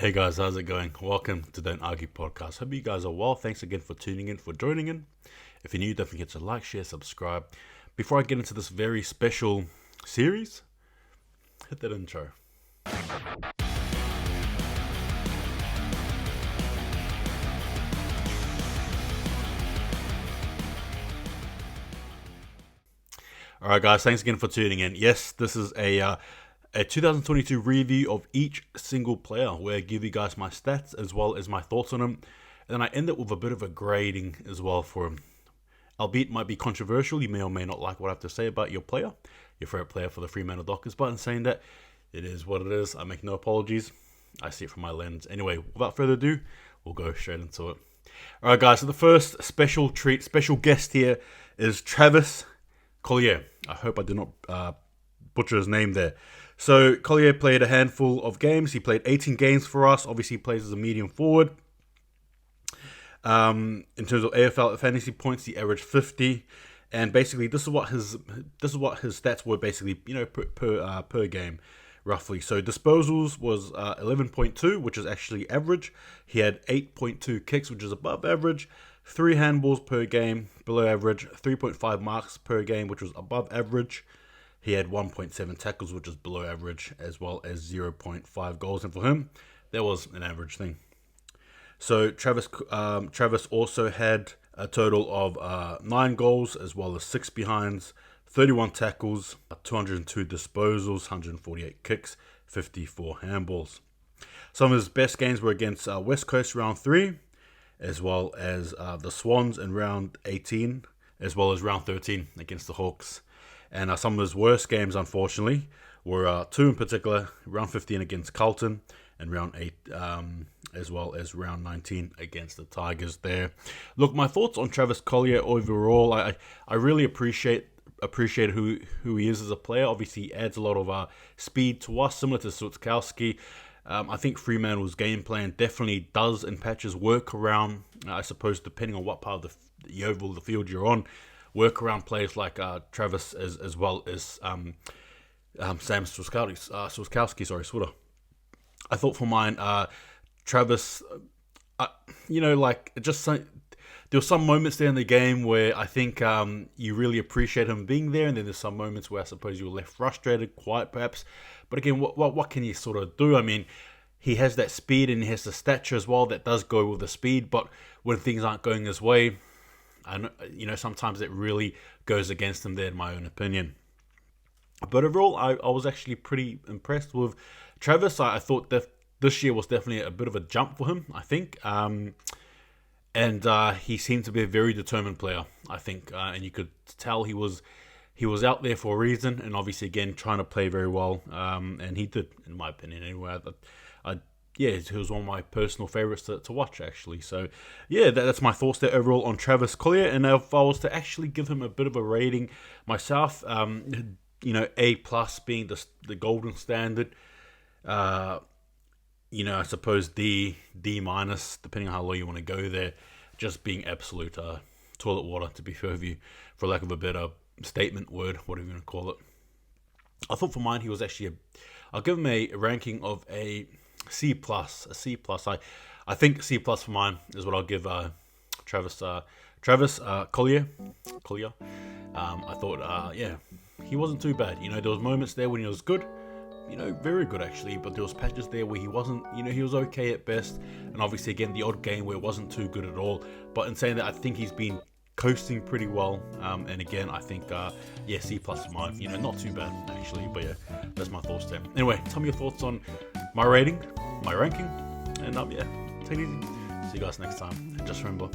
Hey guys, how's it going? Welcome to Don't Argue Podcast. Hope you guys are well. Thanks again for tuning in, for joining in. If you're new, don't forget to like, share, subscribe. Before I get into this very special series, hit that intro. Alright guys, thanks again for tuning in. Yes, this is a 2022 review of each single player where I give you guys my stats as well as my thoughts on them. And then I end it with a bit of a grading as well for him. Albeit it might be controversial, you may or may not like what I have to say about your player, your favorite player for the Fremantle Dockers. But in saying that, it is what it is. I make no apologies. I see it from my lens. Anyway, without further ado, we'll go straight into it. Alright guys, so the first special guest here is Travis Colyer. I hope I did not butcher his name there. So Colyer played a handful of games. He played 18 games for us. Obviously, he plays as a medium forward. In terms of AFL fantasy points, he averaged 50, and basically this is what his stats were basically, per game, roughly. So disposals was 11.2, which is actually average. He had 8.2 kicks, which is above average. 3 handballs per game, below average. 3.5 marks per game, which was above average. He had 1.7 tackles, which is below average, as well as 0.5 goals. And for him, that was an average thing. So Travis also had a total of 9 goals, as well as 6 behinds, 31 tackles, 202 disposals, 148 kicks, 54 handballs. Some of his best games were against West Coast round 3, as well as the Swans in round 18, as well as round 13 against the Hawks. And some of his worst games, unfortunately, were 2 in particular, round 15 against Carlton, and round 8, as well as round 19 against the Tigers there. Look, my thoughts on Travis Colyer overall, I really appreciate who he is as a player. Obviously, he adds a lot of speed to us, similar to Switkowski. I think Fremantle's game plan definitely does in patches work around, I suppose, depending on what part of the oval, the field you're on, work around players like Travis as well as Sam Switkowski. Sorry. I thought for mine, Travis, there were some moments there in the game where I think you really appreciate him being there, and then there's some moments where I suppose you were left frustrated, quiet perhaps. But again, what can you sort of do? I mean, he has that speed and he has the stature as well that does go with the speed, but when things aren't going his way, sometimes it really goes against him there, in my own opinion. But overall, I was actually pretty impressed with Travis. I thought that this year was definitely a bit of a jump for him, I think. And he seemed to be a very determined player, I think. And you could tell he was out there for a reason, and obviously, again, trying to play very well. And he did, in my opinion, anyway. He was one of my personal favourites to watch, actually. So, yeah, that's my thoughts there overall on Travis Colyer. And if I was to actually give him a bit of a rating myself, A plus being the golden standard. I suppose D minus, depending on how low you want to go there, just being absolute toilet water, to be fair with you, for lack of a better statement word, whatever you want to call it. I thought for mine, he was actually I'll give him a ranking of a C plus. I think C plus for mine is what I'll give Travis Colyer. I thought, he wasn't too bad. There was moments there when he was good, very good actually, but there was patches there where he wasn't, he was okay at best, and obviously again the odd game where it wasn't too good at all. But in saying that, I think he's been coasting pretty well, and again I think C plus for mine, not too bad actually. But yeah, that's my thoughts there. Anyway, tell me your thoughts on my ranking, and take it easy. See you guys next time, and just remember,